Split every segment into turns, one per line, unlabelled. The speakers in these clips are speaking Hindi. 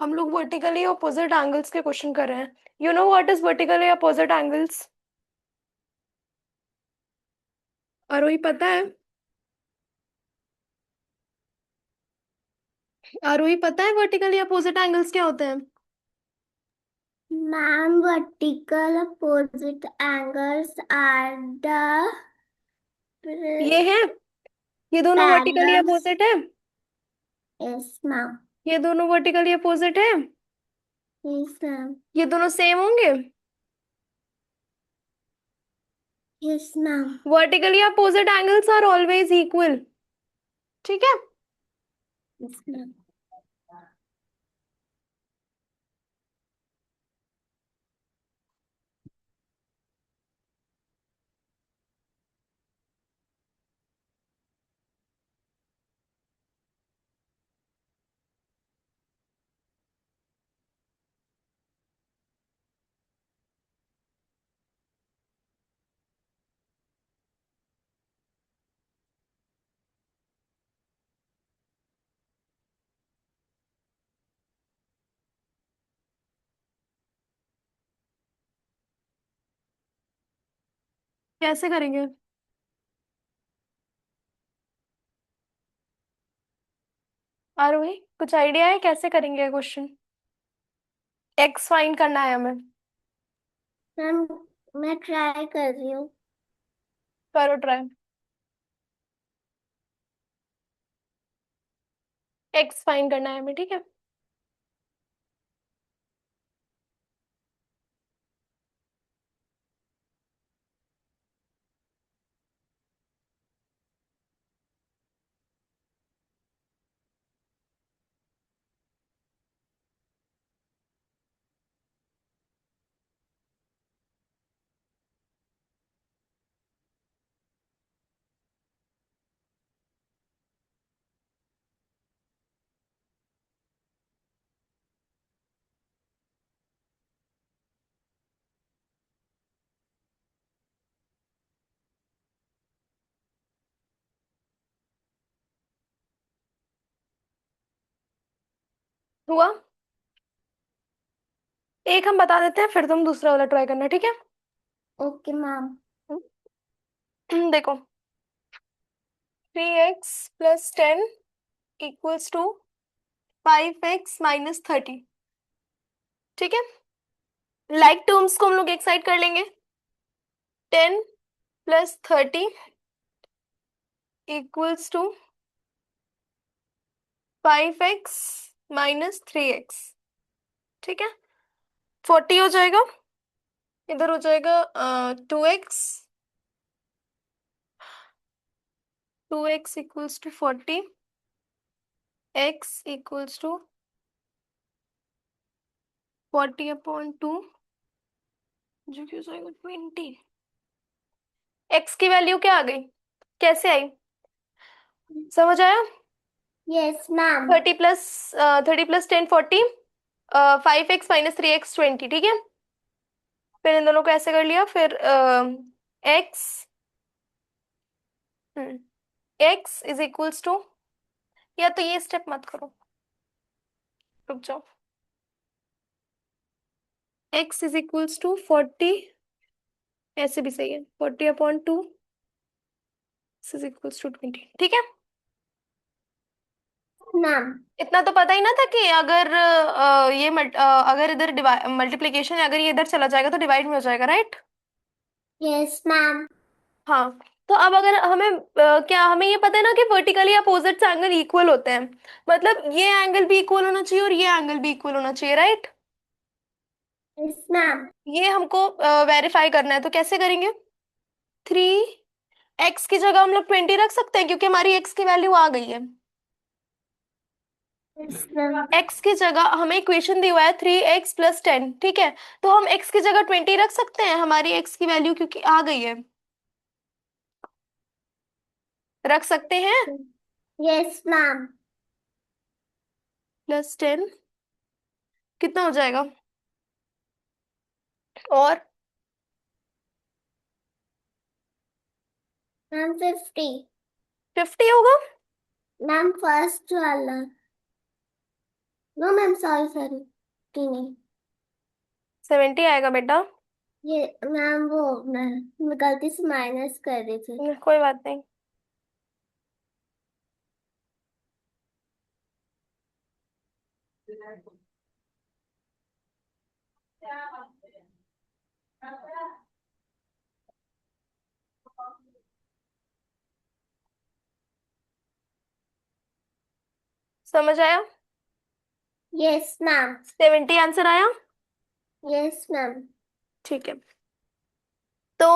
हम लोग वर्टिकली अपोजिट एंगल्स के क्वेश्चन कर रहे हैं। You know what is vertically opposite angles? Aarohi पता है? आरोही पता है वर्टिकली अपोजिट एंगल्स क्या होते हैं?
Ma'am, vertical opposite angles are the
ये है, ये दोनों वर्टिकली
parallels.
अपोजिट है।
Yes, ma'am.
ये दोनों वर्टिकली अपोजिट है।
Yes, ma'am.
ये दोनों सेम होंगे।
Yes, ma'am.
Vertically opposite angles are always equal. ठीक है।
Yes, ma'am.
कैसे करेंगे? आरोही कुछ आइडिया है कैसे करेंगे क्वेश्चन? एक्स फाइंड करना है हमें।
मैम, मैं ट्राई कर रही हूँ।
करो ट्राई। एक्स फाइंड करना है हमें, ठीक है। हुआ। एक हम बता देते हैं, फिर तुम दूसरा वाला ट्राई करना, ठीक है।
Okay ma'am.
देखो, 3x + 10 इक्वल्स टू 5x - 30। ठीक है। लाइक टर्म्स को हम लोग एक साइड कर लेंगे। 10 + 30 इक्वल्स टू 5x - 3x। ठीक है। 40 हो जाएगा। इधर हो जाएगा 2x। 2x equals to 40। x equals to 40/2, जो कि हो जाएगा 20। x की वैल्यू क्या आ गई, कैसे आई, समझ आया?
Yes ma'am.
30 + 10 40। 5x - 3x 20। ठीक है। फिर इन दोनों को ऐसे कर लिया, फिर x x is equals to, या तो ये स्टेप मत करो, रुक जाओ। x इज इक्वल्स टू 40, ऐसे भी सही है, 40/2 इज इक्वल्स टू 20। ठीक है।
मैम।
इतना तो पता ही ना था कि अगर अगर इधर मल्टीप्लीकेशन है, अगर ये इधर चला जाएगा तो डिवाइड में हो जाएगा, राइट?
Yes ma'am.
हाँ। तो अब अगर हमें क्या हमें ये पता है ना कि वर्टिकली अपोजिट एंगल इक्वल होते हैं, मतलब ये एंगल भी इक्वल होना चाहिए और ये एंगल भी इक्वल होना चाहिए, राइट?
Yes ma'am.
ये हमको वेरीफाई करना है, तो कैसे करेंगे? 3x की जगह हम लोग 20 रख सकते हैं, क्योंकि हमारी x की वैल्यू आ गई है।
Yes ma'am.
x की जगह हमें इक्वेशन दी हुआ है 3x + 10, ठीक है। तो हम x की जगह 20 रख सकते हैं, हमारी x की वैल्यू क्योंकि आ गई है। रख सकते हैं।
Yes ma'am.
+10 कितना हो जाएगा? और
मैम 50।
50 होगा।
मैम फर्स्ट वाला। नो मैम, सॉरी सॉरी, नहीं।
70 आएगा बेटा।
ये मैम वो मैं गलती से माइनस कर रही थी।
कोई बात नहीं। समझ आया?
Yes ma'am.
70 आंसर आया।
Yes ma'am.
ठीक है। तो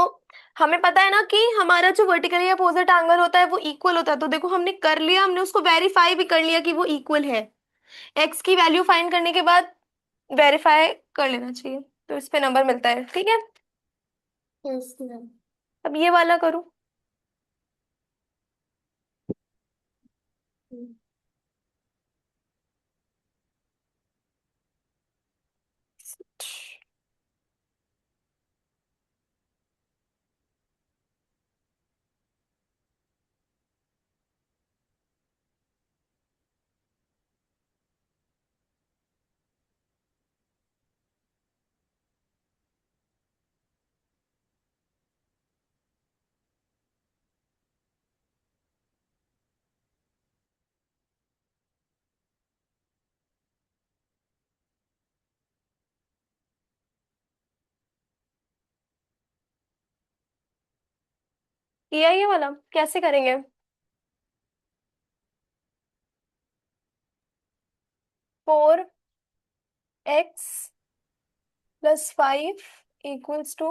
हमें पता है ना कि हमारा जो वर्टिकली अपोजिट एंगल होता है वो इक्वल होता है, तो देखो हमने कर लिया, हमने उसको वेरीफाई भी कर लिया कि वो इक्वल है। एक्स की वैल्यू फाइंड करने के बाद वेरीफाई कर लेना चाहिए, तो इस पे नंबर मिलता है। ठीक है।
Yes ma'am.
अब ये वाला करूं। ये वाला कैसे करेंगे? 4x+5 इक्वल्स टू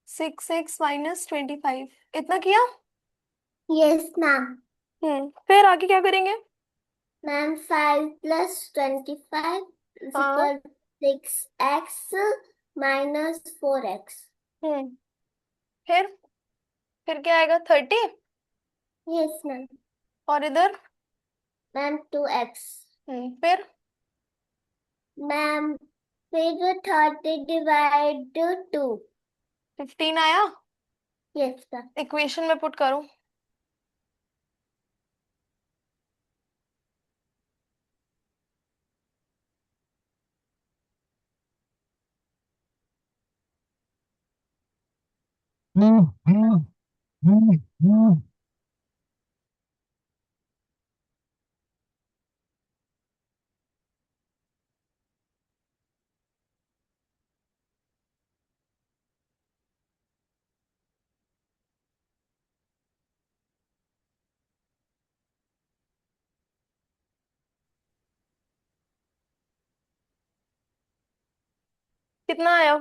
6x-25, इतना किया।
Yes ma'am.
फिर आगे क्या करेंगे?
मैम 5 + 25 इज
हाँ।
Equal 6x -4x।
हम्म फिर फिर क्या आएगा? 30।
Yes ma'am.
और इधर?
Ma'am 2x।
फिर
मैम फिर 30 / 2।
15 आया।
Yes ma'am.
इक्वेशन में पुट करो। कितना आया?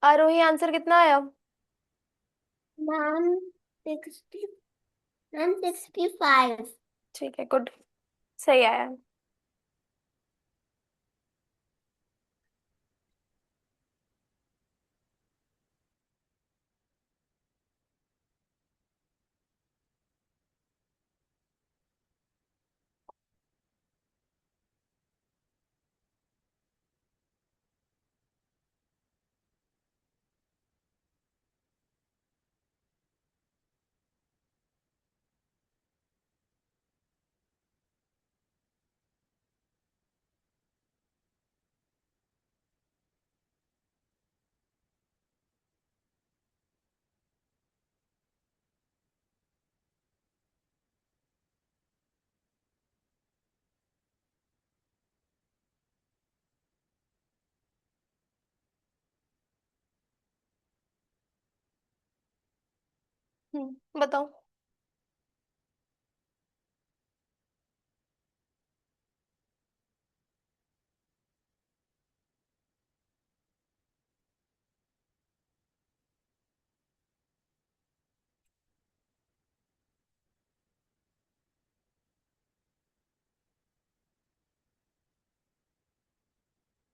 आरोही आंसर कितना आया?
मैम 60। मैम 65।
ठीक है, गुड। सही आया। बताओ।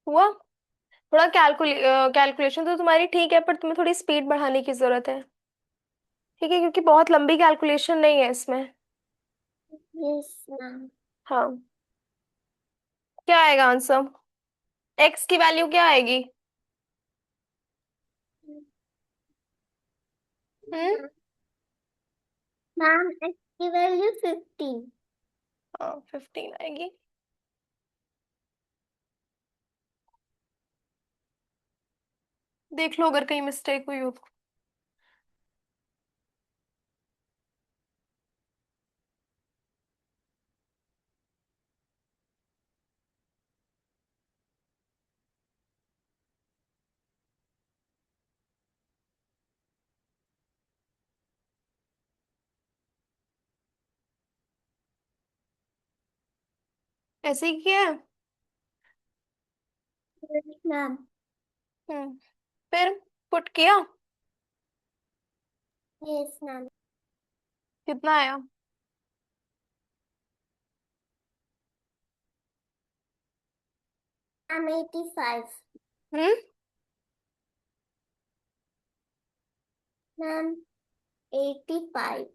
हुआ। थोड़ा कैलकुलेशन तो तुम्हारी ठीक है, पर तुम्हें थोड़ी स्पीड बढ़ाने की जरूरत है। ठीक है, क्योंकि बहुत लंबी कैलकुलेशन नहीं है इसमें।
Yes ma'am.
हाँ। क्या आएगा आंसर? एक्स की वैल्यू क्या आएगी? हम्म
मैम x की वैल्यू 50।
हाँ 15 आएगी। देख लो अगर कहीं मिस्टेक हुई हो तो। ऐसे ही किया है।
मैम।
हम्म। फिर पुट किया।
Yes ma'am.
कितना आया?
मैम 85।
हम्म।
मैम 85।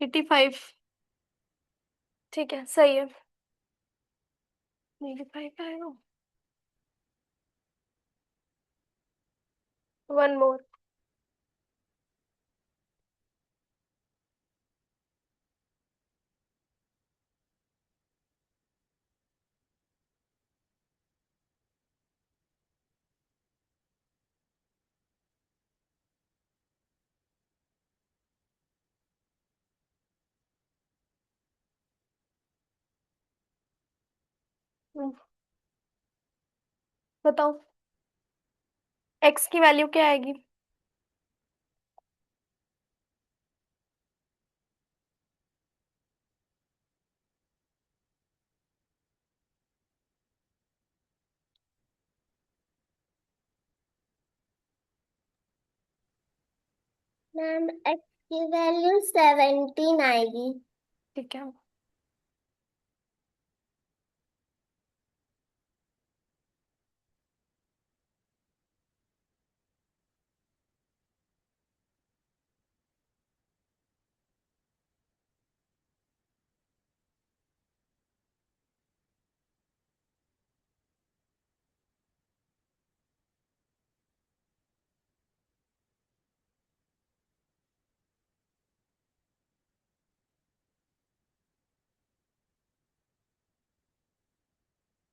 85। ठीक है सही है। 85 आएगा। One more. बताओ एक्स की वैल्यू क्या आएगी?
मैम एक्स की वैल्यू 17 आएगी।
ठीक है।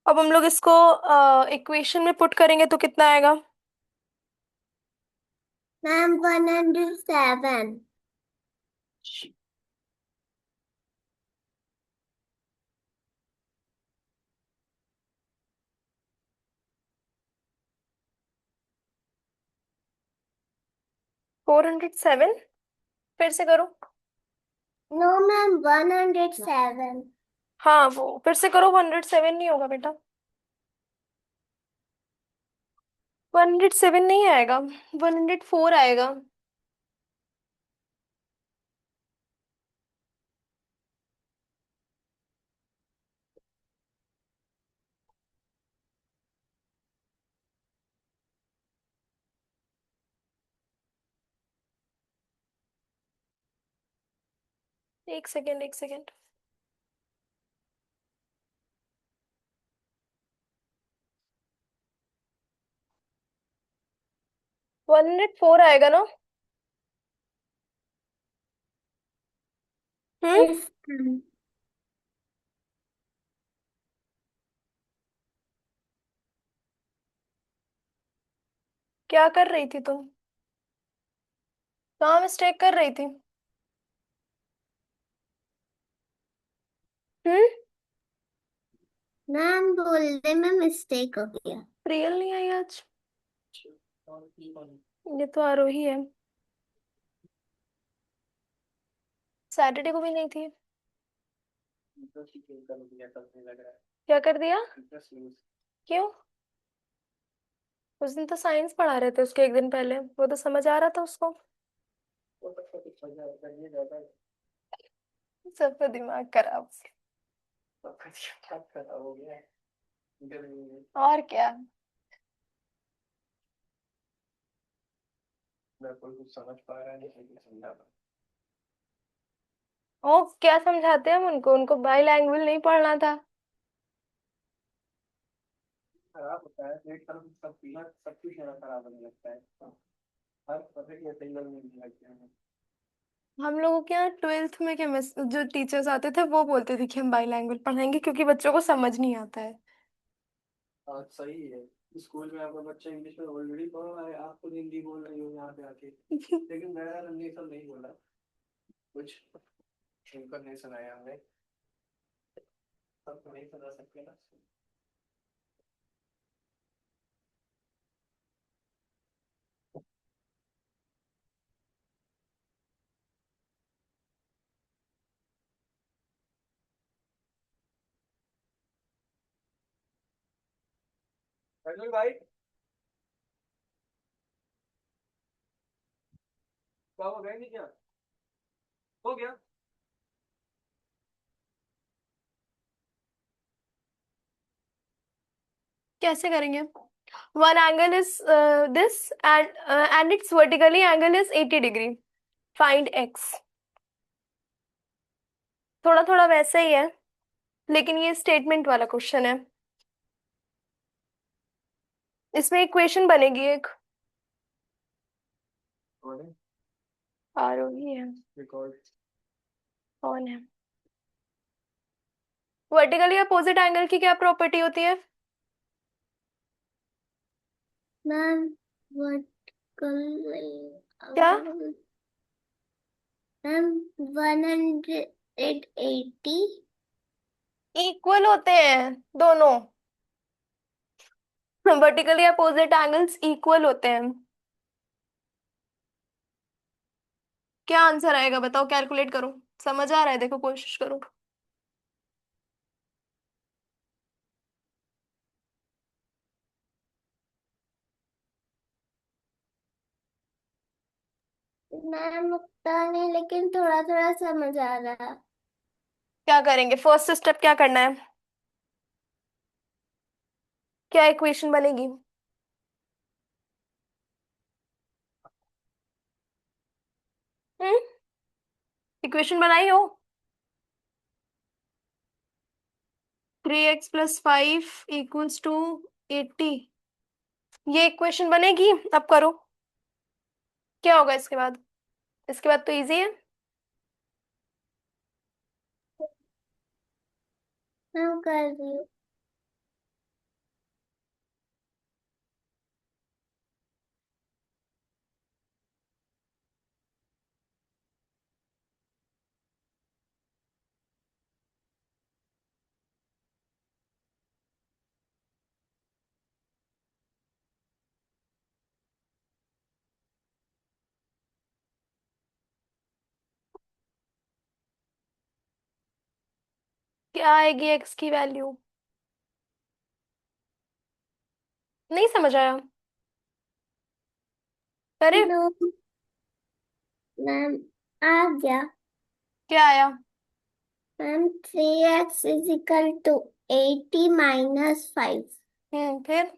अब हम लोग इसको इक्वेशन में पुट करेंगे तो कितना आएगा?
मैम 107।
407। फिर से करो।
No ma'am 107।
हाँ वो फिर से करो, 107 नहीं होगा बेटा। 107 नहीं आएगा, 104 आएगा। एक सेकेंड एक सेकेंड। 104 आएगा ना? हम्म।
Yes ma'am.
क्या कर रही थी तुम? कहाँ मिस्टेक कर रही थी? हम्म।
मैम बोलने में मिस्टेक हो गया।
प्रियल नहीं आई आज? ये तो आरोही है। सैटरडे को भी नहीं थी। क्या कर दिया? क्यों? उस दिन तो साइंस पढ़ा रहे थे उसके एक दिन पहले, वो तो समझ आ रहा था उसको। सबका दिमाग खराब। और क्या।
मैं कोई कुछ समझ पा रहा है नहीं, कोई समझा पा
ओ, क्या समझाते हैं हम उनको? उनको बाईलैंग्वेज नहीं पढ़ना था।
रहा। खराब होता है पेट खराब, सब कुछ मेरा खराब होने लगता है। हर पता की सिंगल मिलने लगते हैं।
हम लोगों के यहाँ ट्वेल्थ में केमिस्ट जो टीचर्स आते थे वो बोलते थे कि हम बाईलैंग्वेज पढ़ाएंगे क्योंकि बच्चों को समझ नहीं आता है।
हाँ सही है। स्कूल में आपका बच्चा इंग्लिश में ऑलरेडी पढ़ रहा है, आप खुद हिंदी बोल रही हो यहाँ पे आके। लेकिन मेरा रंजीत सर नहीं बोला कुछ, उनको नहीं सुनाया हमने। सबको नहीं सुना सकते ना। हेलो भाई, क्या हो गया नहीं क्या? हो गया।
कैसे करेंगे? One angle is this and it's vertically angle is 80 degree. Find x. थोड़ा थोड़ा वैसा ही है, लेकिन ये स्टेटमेंट वाला क्वेश्चन है। इसमें इक्वेशन बनेगी एक।
कौन है?
आरोही है।
रिकॉर्ड।
कौन है? वर्टिकली अपोजिट एंगल की क्या प्रॉपर्टी होती है?
मैम वर्टिकल
क्या?
मैम 180
इक्वल होते हैं दोनों। वर्टिकली अपोजिट एंगल्स इक्वल होते हैं। क्या आंसर आएगा बताओ, कैलकुलेट करो। समझ आ रहा है? देखो, कोशिश करो।
मैम उतना नहीं, लेकिन थोड़ा थोड़ा समझ आ रहा।
क्या करेंगे? फर्स्ट स्टेप क्या करना है? क्या इक्वेशन बनेगी? हम्म? इक्वेशन बनाई हो? 3x + 5 equals to 80। ये इक्वेशन बनेगी? अब करो। क्या होगा इसके बाद? इसके बाद तो इजी है।
मैम कर रही हूँ।
क्या आएगी एक्स की वैल्यू? नहीं समझ आया। अरे,
नो मैम, आ गया।
क्या आया?
Ma'am 3x = 80 - 5।
फिर?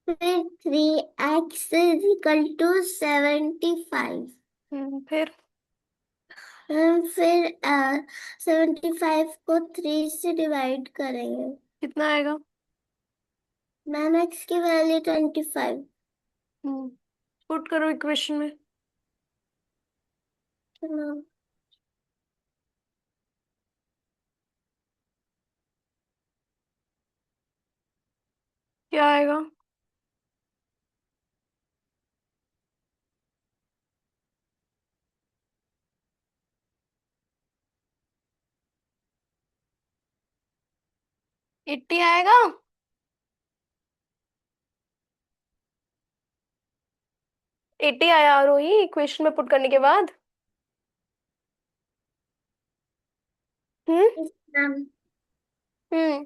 फिर 3x = 75।
फिर?
फिर 75 को 3 से डिवाइड करेंगे।
कितना आएगा?
मैम एक्स की वैल्यू 25।
पुट करो इक्वेशन में।
मैम
क्या आएगा? एट्टी आएगा। 80 आया रोही इक्वेशन में पुट करने के बाद। हम्म।
मैम
हम्म।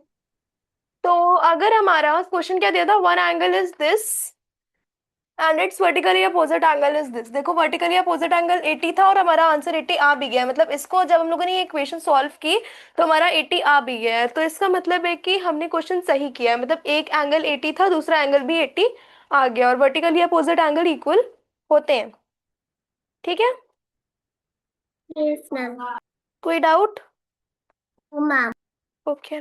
तो अगर हमारा क्वेश्चन क्या दिया था, one angle is this and it's vertically opposite angle is this. देखो, वर्टिकली अपोजिट एंगल 80 था और हमारा आंसर 80 आ भी गया है। मतलब इसको जब हम लोगों ने ये इक्वेशन सॉल्व की तो हमारा 80 आ भी गया है। तो इसका मतलब है कि हमने क्वेश्चन सही किया है। मतलब एक एंगल 80 था, दूसरा एंगल भी 80 आ गया। और वर्टिकली अपोजिट एंगल इक्वल होते हैं। ठीक है।
Yes ma'am.
कोई डाउट?
मैम।
ओके।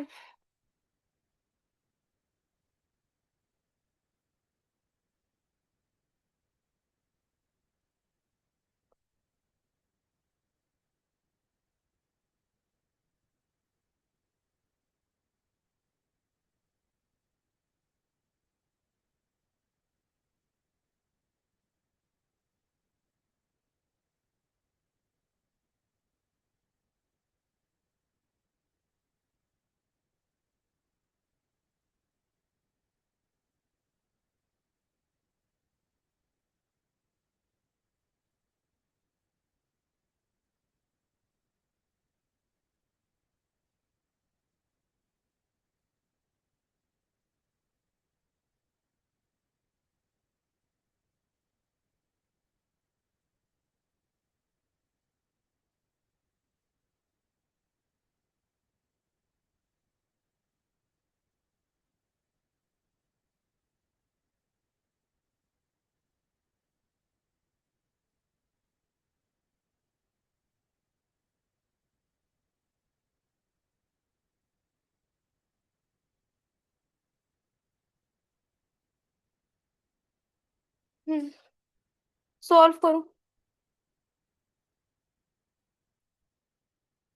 सॉल्व करो।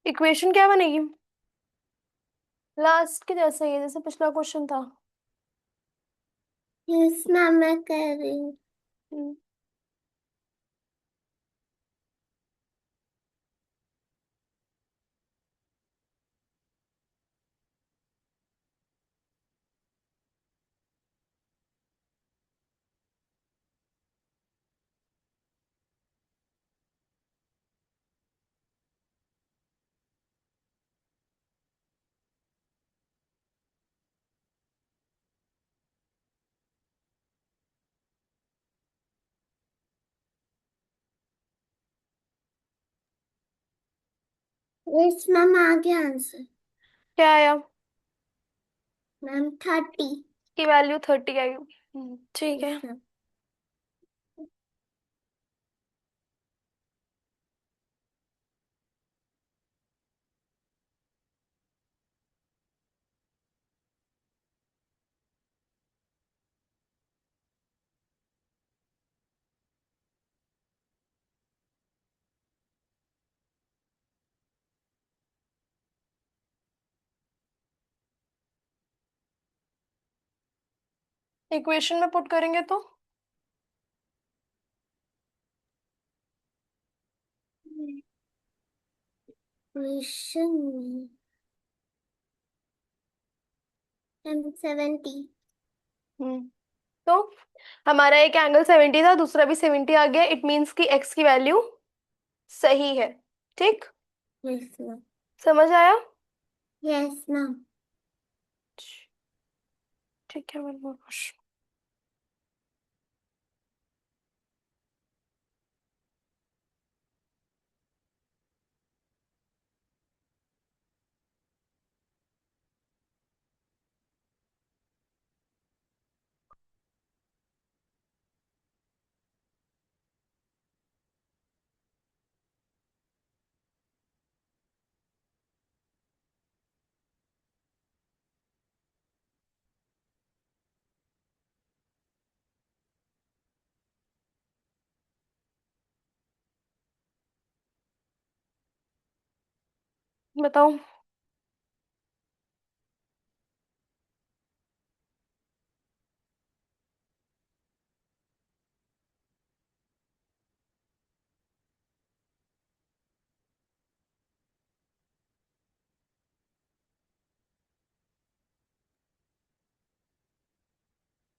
इक्वेशन क्या बनेगी? लास्ट के जैसा ही है जैसे पिछला क्वेश्चन था।
यस मैम, मैं कर रही हूँ।
हम्म।
यस मैम, आ गया आंसर।
क्या आया?
मैम 30।
की वैल्यू 30 आई होगी। ठीक
यस
है।
मैम।
इक्वेशन में पुट करेंगे तो
क्वेश्चन मैम 70।
हम्म तो हमारा एक एंगल 70 था, दूसरा भी 70 आ गया। इट मीन्स कि एक्स की वैल्यू सही है। ठीक।
Yes ma'am.
समझ आया?
Yes ma'am.
ठीक है बिल्कुल। बताओ।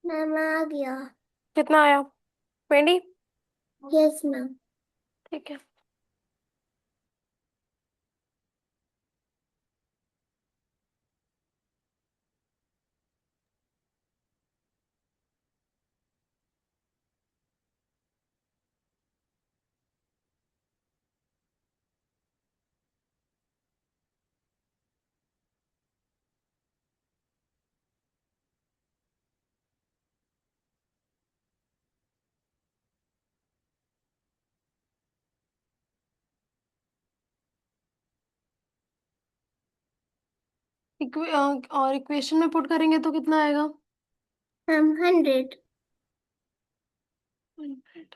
मैम आ गया।
कितना आया? 20।
Yes ma'am.
ठीक है। और इक्वेशन में पुट करेंगे तो कितना आएगा?
मैम 100।
100।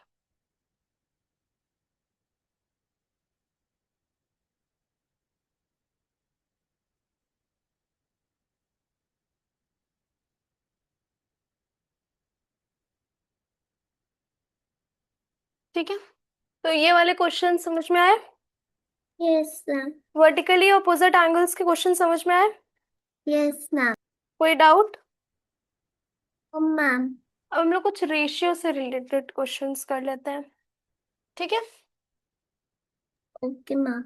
ठीक है, तो ये वाले क्वेश्चन समझ में आए?
Yes ma'am.
Vertically opposite angles के क्वेश्चन समझ में आए?
Yes ma'am.
कोई डाउट?
मैम।
अब हम लोग कुछ रेशियो से रिलेटेड क्वेश्चंस कर लेते हैं, ठीक है?
Okay ma'am.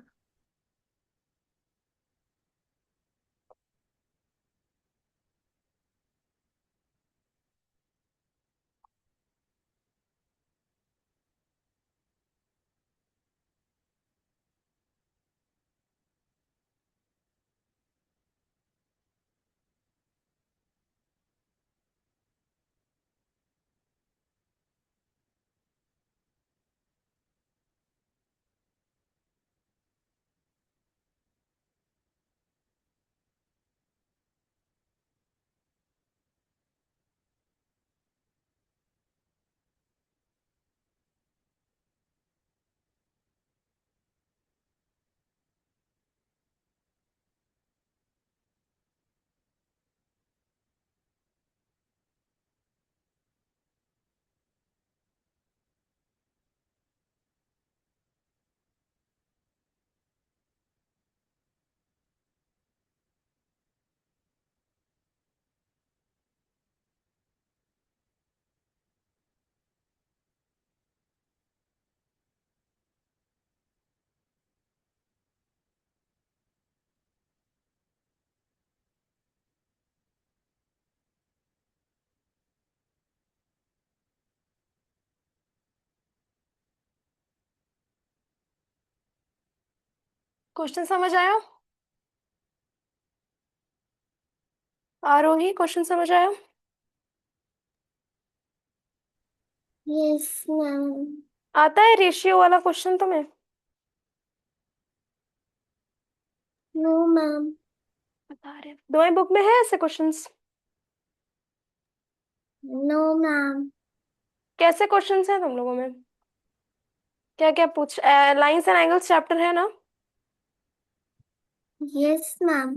क्वेश्चन समझ आया? आरोही, क्वेश्चन समझ आया?
Yes ma'am.
आता है रेशियो वाला क्वेश्चन तुम्हें?
No ma'am.
बता रहे तुम्हारी बुक में है ऐसे क्वेश्चंस?
No ma'am.
कैसे क्वेश्चंस हैं तुम लोगों में? क्या क्या पूछ, लाइंस एंड एंगल्स चैप्टर है ना?
Yes ma'am.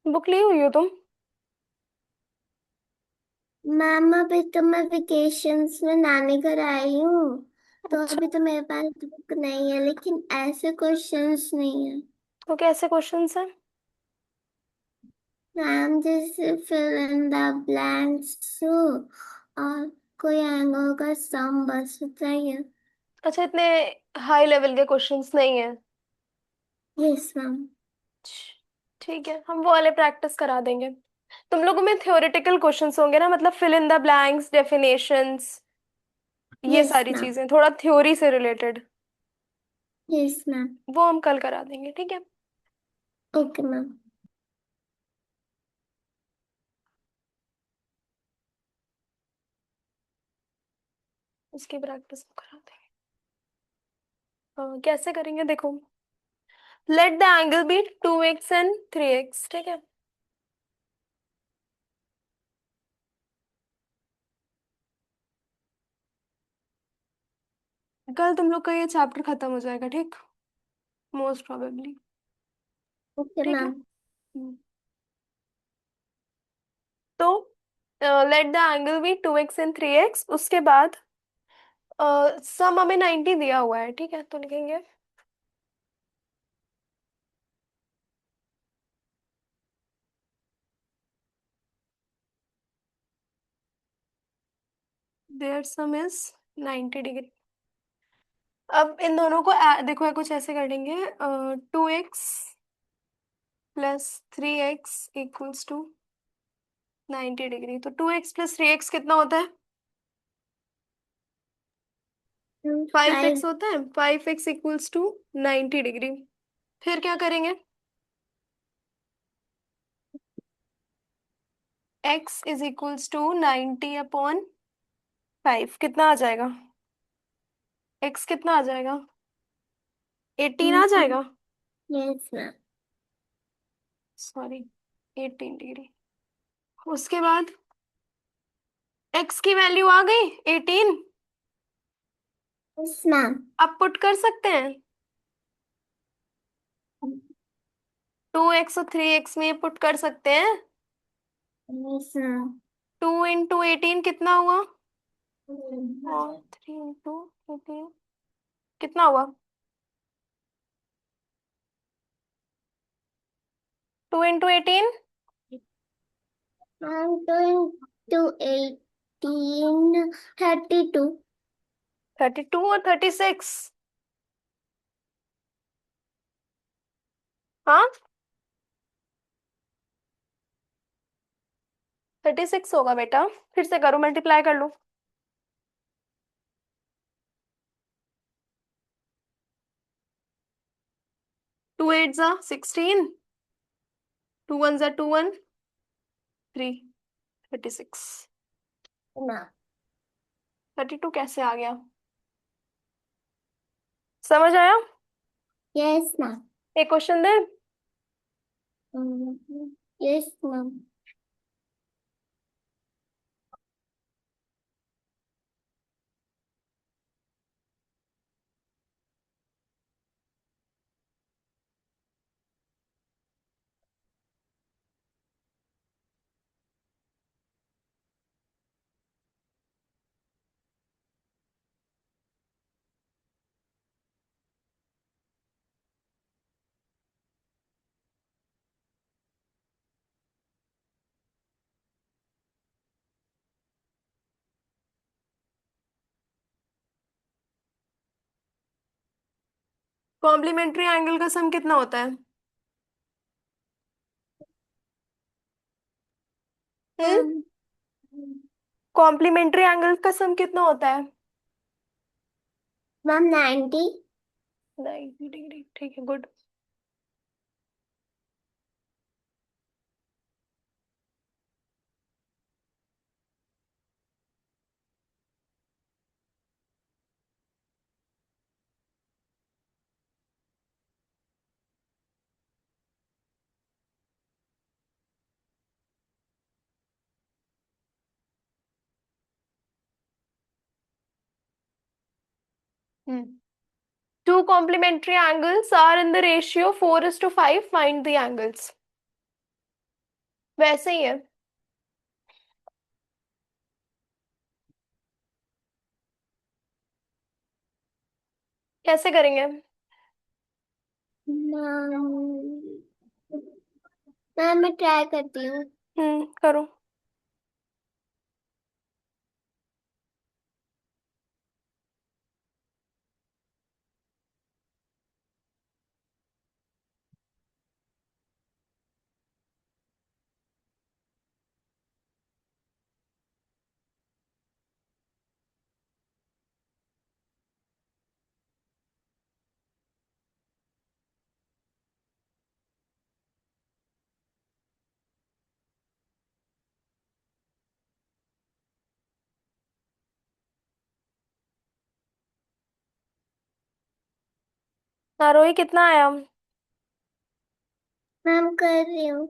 बुक ली हुई हो तुम?
मैम अभी तो मैं वेकेशंस में नानी घर आई हूँ, तो
अच्छा,
अभी तो मेरे पास बुक नहीं है, लेकिन ऐसे क्वेश्चंस नहीं है।
तो कैसे क्वेश्चंस हैं?
मैम जैसे फिल इन द ब्लैंक्स और कोई एंगल का सम बस बताइए।
अच्छा, इतने हाई लेवल के क्वेश्चंस नहीं है?
Yes ma'am.
ठीक है, हम वो वाले प्रैक्टिस करा देंगे। तुम लोगों में थ्योरेटिकल क्वेश्चंस होंगे ना, मतलब fill in the blanks, definitions, ये
यस
सारी
मैम।
चीजें थोड़ा थ्योरी से रिलेटेड,
यस मैम।
वो हम कल करा देंगे, ठीक है?
Okay ma'am.
उसकी प्रैक्टिस करा देंगे। कैसे करेंगे देखो, let the angle be 2x and 3x, ठीक है? कल तुम लोग का ये चैप्टर खत्म हो जाएगा, ठीक? Most probably.
ओके
ठीक है।
मैम।
तो let the angle be 2x and 3x, उसके बाद सम हमें 90 दिया हुआ है, ठीक है? तो लिखेंगे देयर सम इज 90 डिग्री। अब इन दोनों को देखो कुछ ऐसे कर लेंगे, 2x plus 3x equals to 90 degree. तो 2x प्लस 3x कितना होता है? 5x
5।
होता है। 5x equals to 90 degree. फिर क्या करेंगे? x इज इक्वल्स टू 90/5, कितना आ जाएगा? x कितना आ जाएगा? 18 आ जाएगा।
Yes ma'am.
Sorry, 18 degree. उसके बाद एक्स की वैल्यू आ गई 18।
Yes ma'am.
अब पुट कर सकते हैं। 2x और 3x में पुट कर सकते हैं।
Yes ma'am.
2 × 18 कितना हुआ? और 3 × 18 कितना हुआ? 2 × 18।
I'm going to 18, 32.
32 और 36। हाँ, 36 होगा बेटा। फिर से करो, मल्टीप्लाई कर लो। 2 8 × 16, 2 1 × 2 1, 3, 36।
मैम।
32 कैसे आ गया? समझ आया?
Yes ma'am.
एक क्वेश्चन दे।
Yes ma'am.
कॉम्प्लीमेंट्री एंगल का सम कितना होता है? हम्म।
मैम।
कॉम्प्लीमेंट्री एंगल का सम कितना होता है?
मैम 90।
90 डिग्री, ठीक है, good. Hmm. Two complementary angles are in the ratio 4:5. Find the angles. वैसे ही है। कैसे करेंगे?
मैम मैं ट्राई करती हूँ।
करो। आरोही कितना आया?
मैम कर रही हूँ।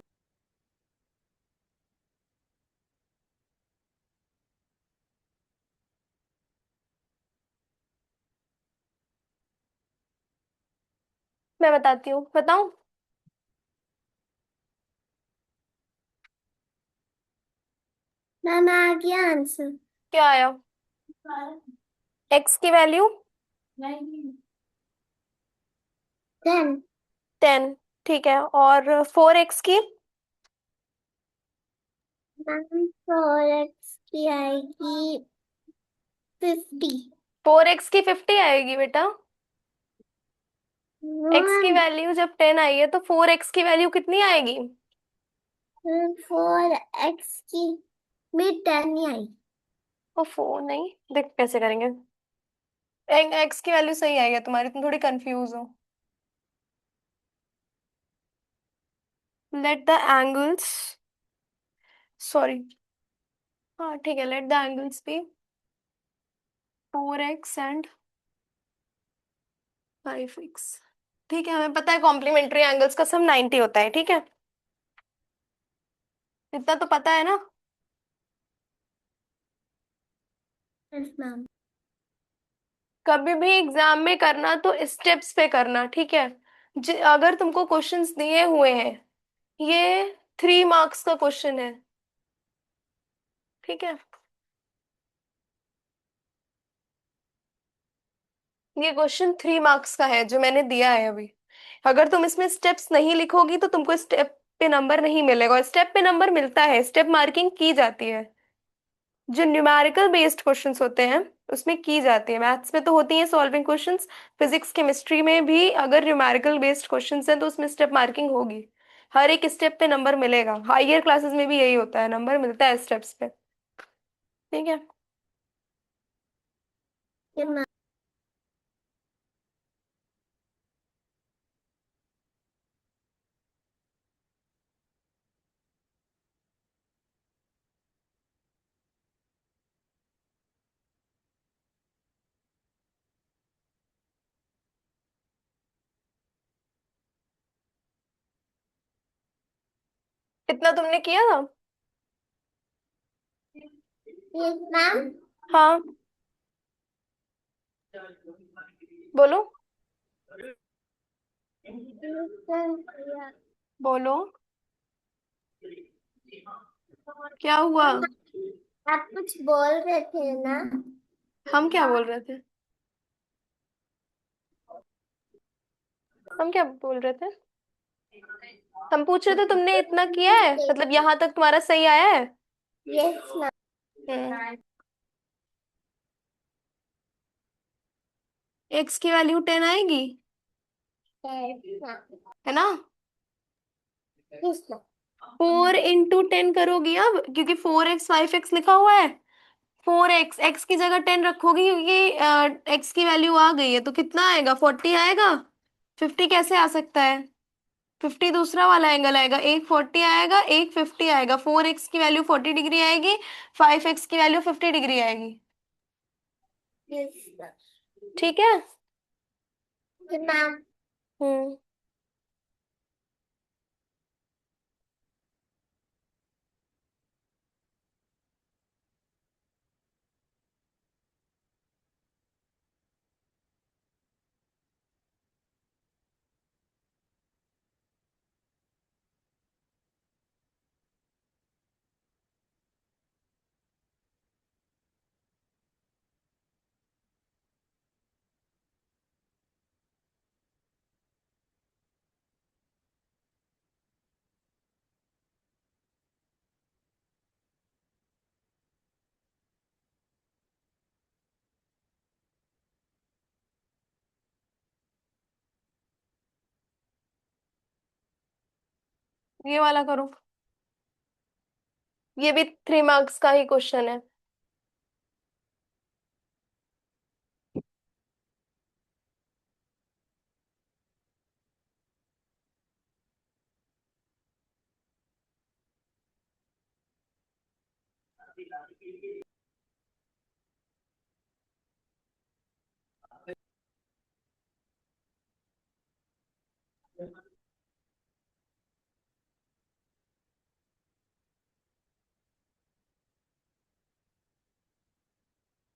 मैं बताती हूँ, बताऊँ?
मैम आ गया आंसर।
क्या आया? एक्स की वैल्यू
10।
10। ठीक है, और 4x की?
मैम 4x की आएगी 50।
4x की 50 आएगी बेटा। एक्स की
मैम
वैल्यू जब 10 आई है तो 4x की वैल्यू कितनी आएगी?
4x की भी 10 ही आई।
ओ 4 नहीं, देख कैसे करेंगे। एक्स की वैल्यू सही आई है तुम्हारी, तुम थोड़ी कंफ्यूज हो। लेट द एंगल्स, सॉरी, हाँ ठीक है, let the angles be 4x and 5x। ठीक है, हमें पता है कॉम्प्लीमेंट्री एंगल्स का सम 90 होता है, ठीक है। इतना तो पता है ना।
Yes ma'am.
कभी भी एग्जाम में करना तो स्टेप्स पे करना, ठीक है। अगर तुमको क्वेश्चंस दिए हुए हैं, ये 3 मार्क्स का क्वेश्चन है, ठीक है। ये क्वेश्चन 3 मार्क्स का है जो मैंने दिया है अभी। अगर तुम इसमें स्टेप्स नहीं लिखोगी तो तुमको स्टेप पे नंबर नहीं मिलेगा, और स्टेप पे नंबर मिलता है, स्टेप मार्किंग की जाती है। जो न्यूमेरिकल बेस्ड क्वेश्चंस होते हैं उसमें की जाती है, मैथ्स में तो होती है सॉल्विंग क्वेश्चंस, फिजिक्स केमिस्ट्री में भी अगर न्यूमेरिकल बेस्ड क्वेश्चंस हैं तो उसमें स्टेप मार्किंग होगी। हर एक स्टेप पे नंबर मिलेगा, हायर क्लासेस में भी यही होता है, नंबर मिलता है स्टेप्स पे, ठीक है।
Yes ma'am.
कितना तुमने किया था?
Yes ma'am.
हाँ, बोलो बोलो, क्या हुआ?
आप कुछ बोल रहे थे ना।
हम क्या बोल रहे थे? हम क्या बोल रहे थे? हम पूछ रहे थे तुमने इतना किया है, मतलब यहाँ तक तुम्हारा सही आया है?
Yes ma'am.
हम्म। एक्स की वैल्यू 10 आएगी, है ना?
Yes ma'am.
4 × 10 करोगी अब, क्योंकि 4x 5x लिखा हुआ है। 4x, एक्स की जगह 10 रखोगी क्योंकि एक्स की वैल्यू आ गई है, तो कितना आएगा? 40 आएगा। 50 कैसे आ सकता है? 50 दूसरा वाला एंगल आएगा, एक 40 आएगा, एक 50 आएगा, 4x की वैल्यू 40 डिग्री आएगी, 5x की वैल्यू 50 डिग्री आएगी,
यस मैम।
ठीक है।
मैम।
हम्म। ये वाला करो, ये भी 3 मार्क्स का ही क्वेश्चन है।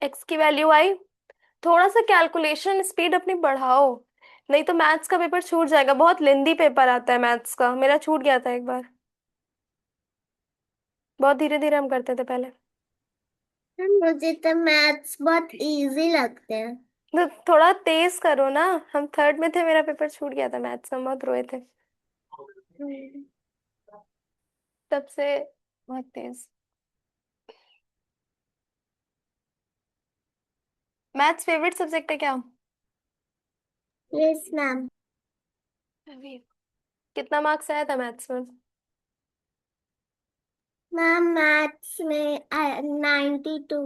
एक्स की वैल्यू आई, थोड़ा सा कैलकुलेशन स्पीड अपनी बढ़ाओ, नहीं तो मैथ्स का पेपर छूट जाएगा। बहुत लेंदी पेपर आता है मैथ्स का, मेरा छूट गया था एक बार। बहुत धीरे धीरे हम करते थे पहले।
मुझे तो मैथ्स बहुत इजी लगते हैं।
तो थोड़ा तेज करो ना, हम थर्ड में थे, मेरा पेपर छूट गया था मैथ्स, हम बहुत रोए थे तब से, बहुत तेज। मैथ्स फेवरेट सब्जेक्ट है क्या?
Yes ma'am.
अभी कितना मार्क्स आया था मैथ्स में?
मैम मैथ्स में 92।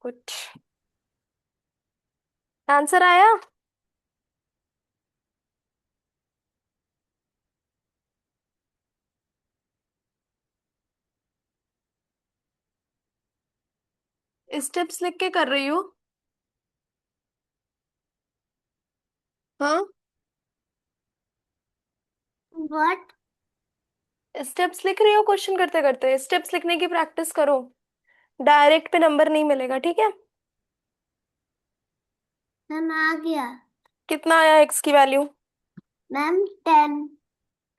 कुछ आंसर आया? स्टेप्स लिख के कर रही हो? हाँ।
व्हाट?
स्टेप्स लिख रही हो क्वेश्चन करते करते? स्टेप्स लिखने की प्रैक्टिस करो, डायरेक्ट पे नंबर नहीं मिलेगा, ठीक है?
मैम आ गया।
कितना आया एक्स की वैल्यू?
मैम 10।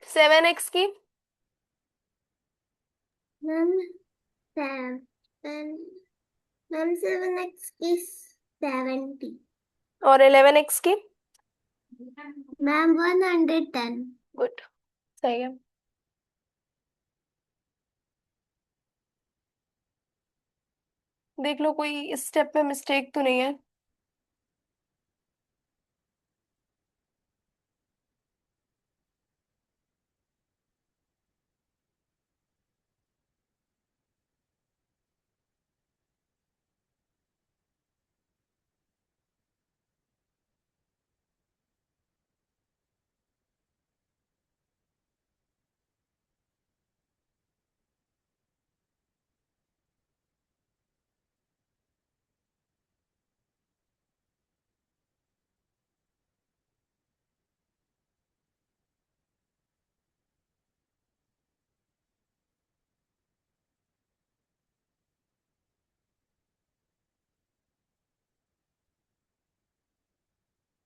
7x की?
मैम 7। मैम 7x की 70।
और 11x की?
मैम 110।
गुड, सही है। देख लो कोई स्टेप में मिस्टेक तो नहीं है।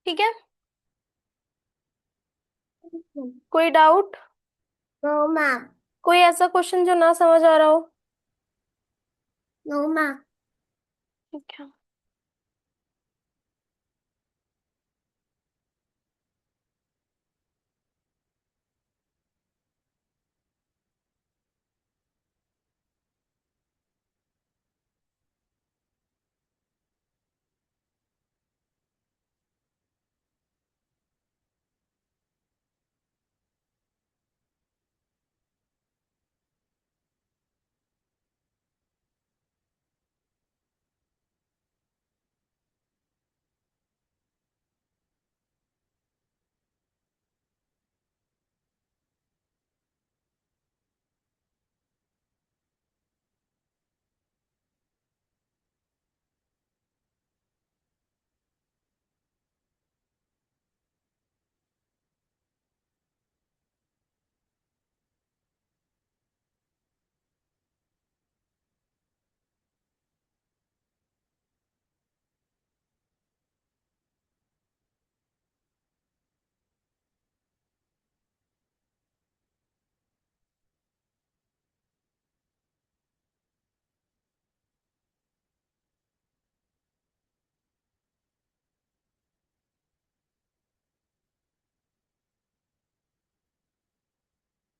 ठीक है, कोई डाउट?
No ma'am.
कोई ऐसा क्वेश्चन जो ना समझ आ रहा हो?
No ma'am.
ठीक है।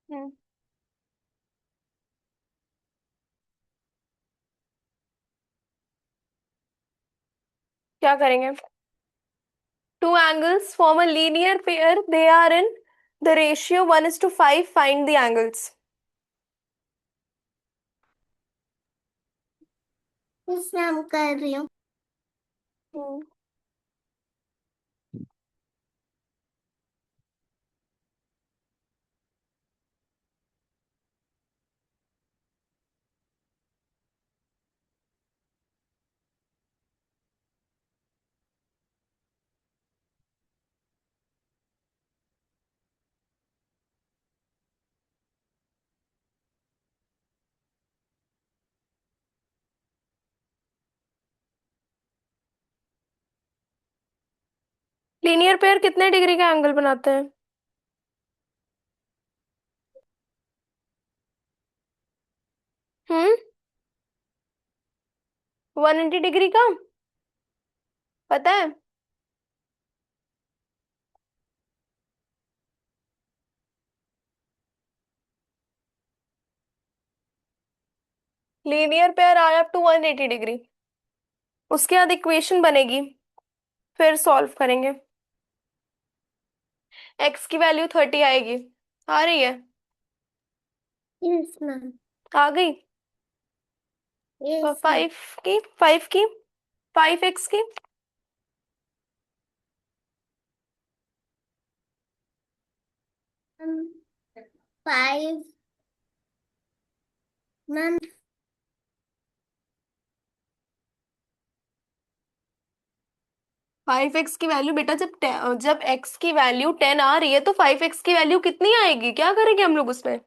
हम्म, क्या करेंगे? Two angles form a linear pair. They are in the ratio 1:5. Find the angles.
Yes ma'am कर रही हूँ।
लीनियर पेयर कितने डिग्री का एंगल बनाते हैं? हम्म, 180 डिग्री का, पता है? लीनियर पेयर आया अप टू 180 डिग्री। उसके बाद इक्वेशन बनेगी, फिर सॉल्व करेंगे। एक्स की वैल्यू 30 आएगी। आ रही है?
Yes ma'am.
आ गई।
Yes ma'am.
5 की 5x की?
5। मैम
5x की वैल्यू बेटा, जब x की वैल्यू 10 आ रही है तो 5x की वैल्यू कितनी आएगी? क्या करेंगे हम लोग उसमें?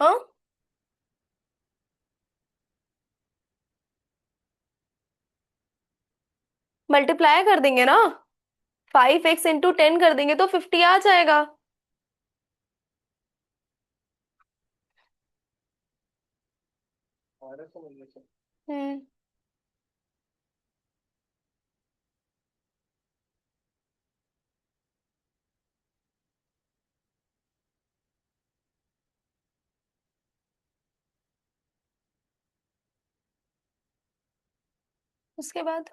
हाँ, मल्टीप्लाई कर देंगे ना, 5x × 10 कर देंगे तो 50 आ जाएगा।
और समझ लो सर।
हम्म। उसके बाद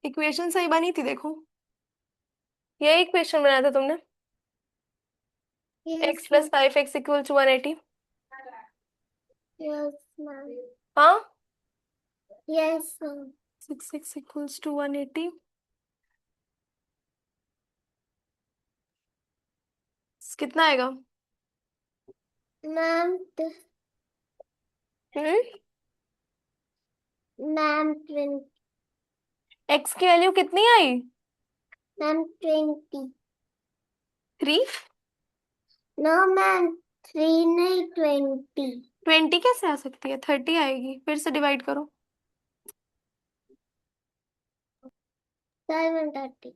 इक्वेशन सही बनी थी देखो, यही इक्वेशन बनाया था तुमने। x
yes
plus
ma'am.
5x = 180।
Yes ma'am.
हाँ,
यस मैम।
6x = 180, कितना आएगा?
मैम
हम्म।
मैम 20।
x की वैल्यू कितनी आई?
मैम 20।
3।
नो मैम, 3 नहीं 20।
20 कैसे आ सकती है? 30 आएगी, फिर से डिवाइड करो।
730।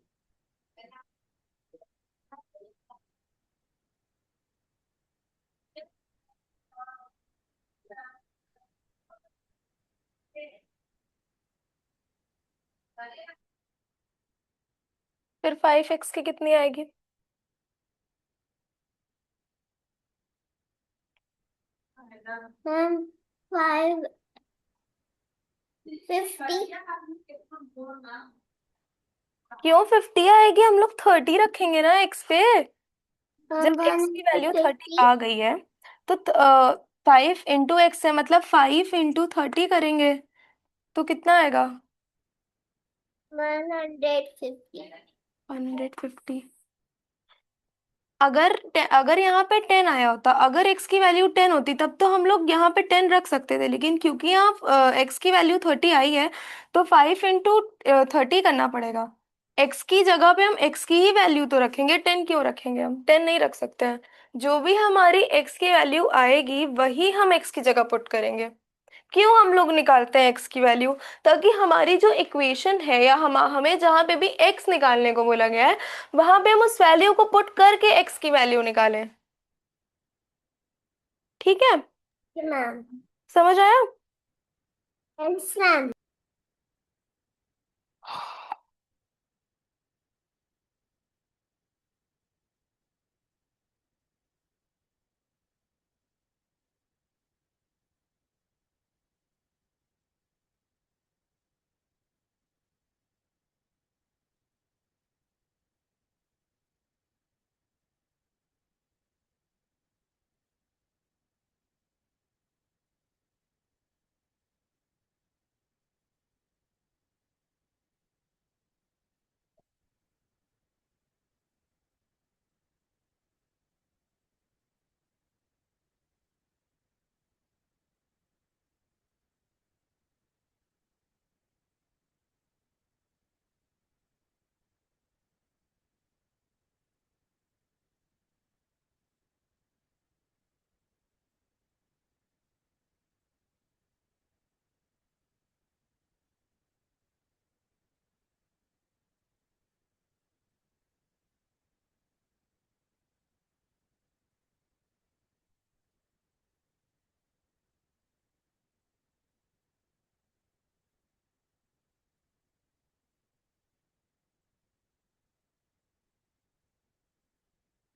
फिर 5x की कितनी आएगी?
मैम 550।
क्यों 50 आएगी? हम लोग 30 रखेंगे ना x पे। जब
मैम
x की वैल्यू 30
150।
आ गई है तो 5 × x है, मतलब 5 × 30 करेंगे तो कितना आएगा?
150।
150। अगर यहाँ पे 10 आया होता, अगर x की वैल्यू 10 होती तब तो हम लोग यहाँ पे 10 रख सकते थे, लेकिन क्योंकि यहाँ x की वैल्यू 30 आई है तो 5 × 30 करना पड़ेगा। x की जगह पे हम x की ही वैल्यू तो रखेंगे, 10 क्यों रखेंगे? हम 10 नहीं रख सकते हैं। जो भी हमारी x की वैल्यू आएगी वही हम x की जगह पुट करेंगे। क्यों हम लोग निकालते हैं x की वैल्यू? ताकि हमारी जो इक्वेशन है या हमें जहां पे भी x निकालने को बोला गया है वहां पे हम उस वैल्यू को पुट करके x की वैल्यू निकालें। ठीक है,
मैम।
समझ आया?
Yes ma'am.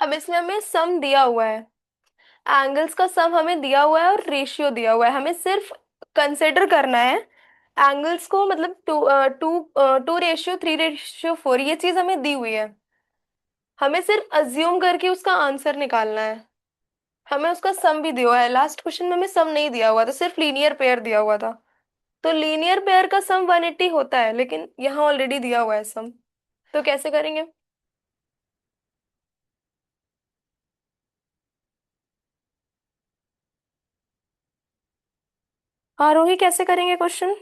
अब इसमें हमें सम दिया हुआ है, एंगल्स का सम हमें दिया हुआ है और रेशियो दिया हुआ है, हमें सिर्फ कंसिडर करना है एंगल्स को, मतलब 2:3:4 ये चीज हमें दी हुई है, हमें सिर्फ अज्यूम करके उसका आंसर निकालना है। हमें उसका सम भी दिया हुआ है, लास्ट क्वेश्चन में हमें सम नहीं दिया हुआ था, सिर्फ लीनियर पेयर दिया हुआ था। तो लीनियर पेयर का सम 180 होता है, लेकिन यहाँ ऑलरेडी दिया हुआ है सम, तो कैसे करेंगे? आरोही कैसे करेंगे क्वेश्चन?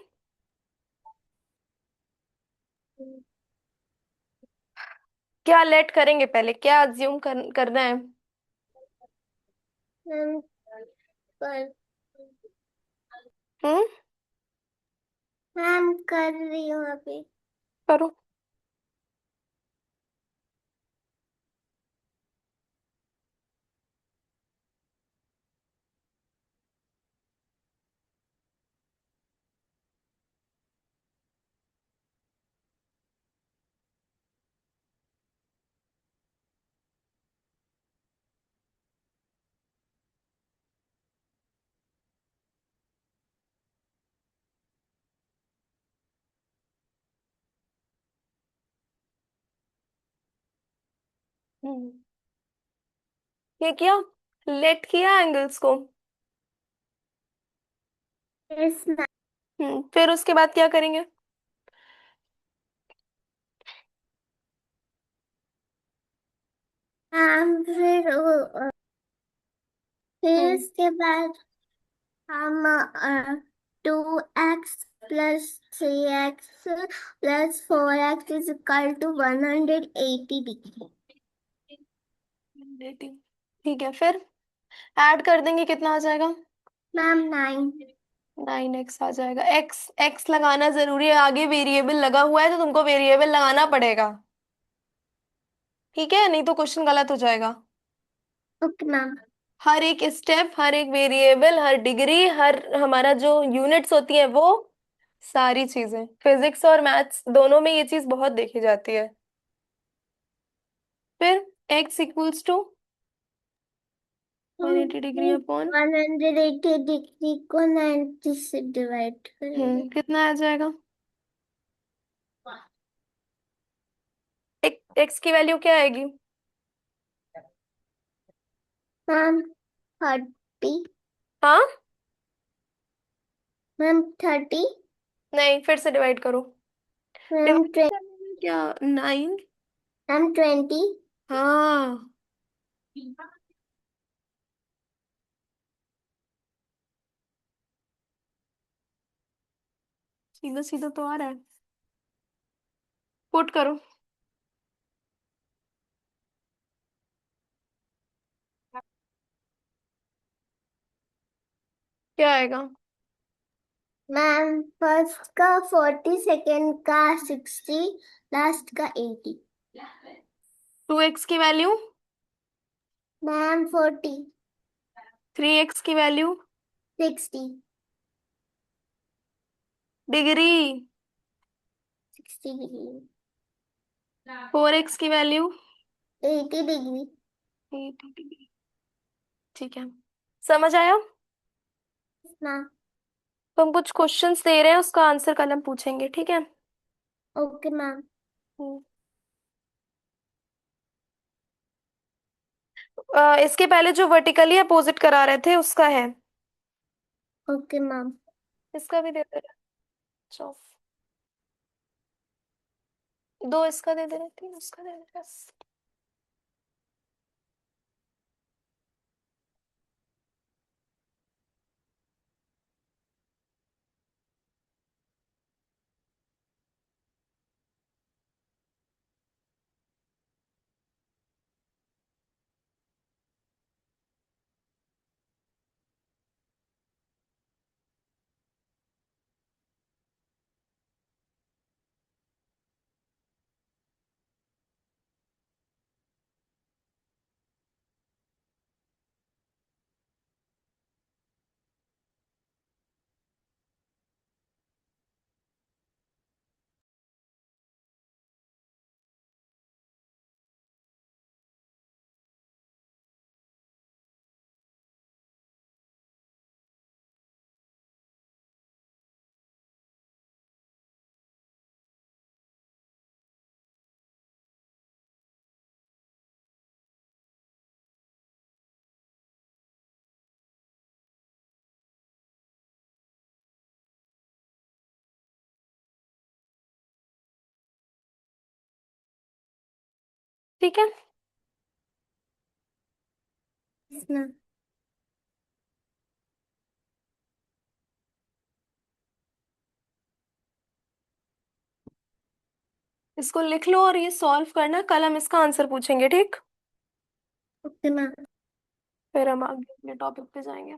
क्या लेट करेंगे, पहले क्या अज्यूम करना है?
मैम पर
हम्म।
मैम कर रही हूँ अभी।
करो। हम्म। ये किया, लेट किया एंगल्स को।
Yes ma'am.
फिर उसके बाद क्या करेंगे?
मैम फिर
हम्म।
उसके बाद हम 2x + 3x + 4x is equal to 180 degree.
ठीक है, फिर ऐड कर देंगे, कितना आ जाएगा?
मैम 9।
9x आ जाएगा। एक्स एक्स लगाना जरूरी है, आगे वेरिएबल लगा हुआ है तो तुमको वेरिएबल लगाना पड़ेगा। ठीक है, नहीं तो क्वेश्चन गलत हो जाएगा।
Okay ma'am.
हर एक स्टेप, हर एक वेरिएबल, हर डिग्री, हर हमारा जो यूनिट्स होती है वो सारी चीजें, फिजिक्स और मैथ्स दोनों में ये चीज बहुत देखी जाती है। फिर x = 180 डिग्री अपॉन।
180 डिग्री को 90 से डिवाइड करेंगे।
कितना आ जाएगा? एक्स की वैल्यू क्या आएगी?
मैम 30।
हाँ।
मैम 30।
नहीं, फिर से डिवाइड करो।
मैम
डिवाइड करने में क्या, 9।
मैम 20।
हाँ, सीधा सीधा तो आ रहा है। पुट करो। क्या आएगा?
मैम फर्स्ट का 40, सेकेंड का 60, लास्ट का 80।
2x की वैल्यू।
मैम 40।
3x की वैल्यू।
60।
डिग्री।
60 डिग्री।
4x की वैल्यू।
80 डिग्री।
80 डिग्री। ठीक है, समझ आया?
मैम।
तो हम कुछ क्वेश्चंस दे रहे हैं, उसका आंसर कल हम पूछेंगे, ठीक है?
Okay ma'am.
हम्म। इसके पहले जो वर्टिकली अपोजिट करा रहे थे उसका है।
Okay ma'am.
इसका भी दे दे रहे। चलो, दो इसका दे दे रहे, तीन उसका दे दे रहे, बस। ठीक है।
Yes ma'am.
इसको लिख लो और ये सॉल्व करना, कल हम इसका आंसर पूछेंगे, ठीक?
Okay ma'am.
फिर हम आगे अपने टॉपिक पे जाएंगे।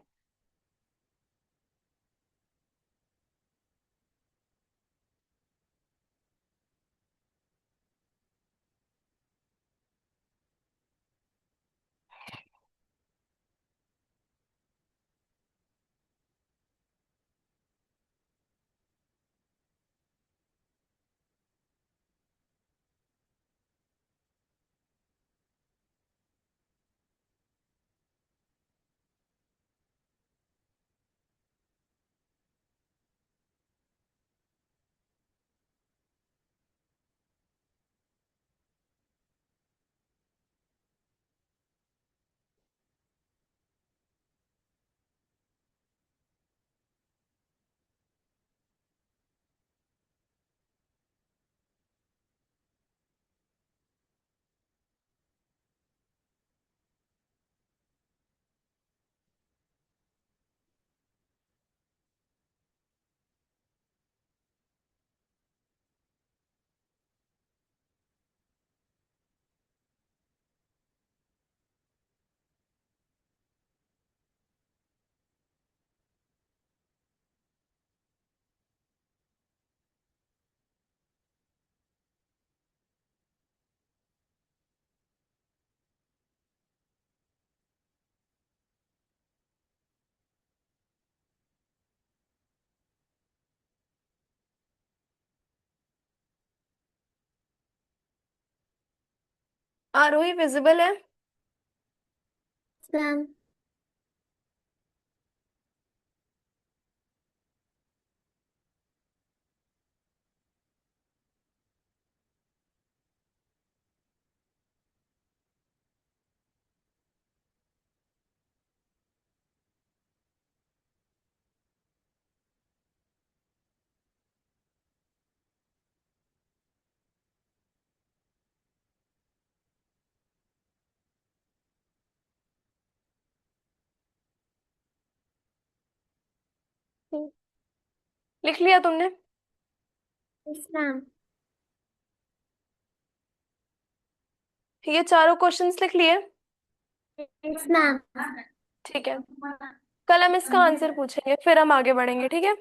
आरोही विजिबल है?
मैम।
लिख लिया तुमने?
Yes ma'am.
ये चारों क्वेश्चंस लिख लिए?
Yes ma'am.
ठीक है, कल हम इसका आंसर पूछेंगे, फिर हम आगे बढ़ेंगे, ठीक है?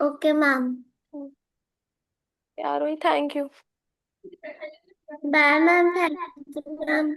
Okay ma'am.
Aarohi thank you.
Bye ma'am, thank you ma'am.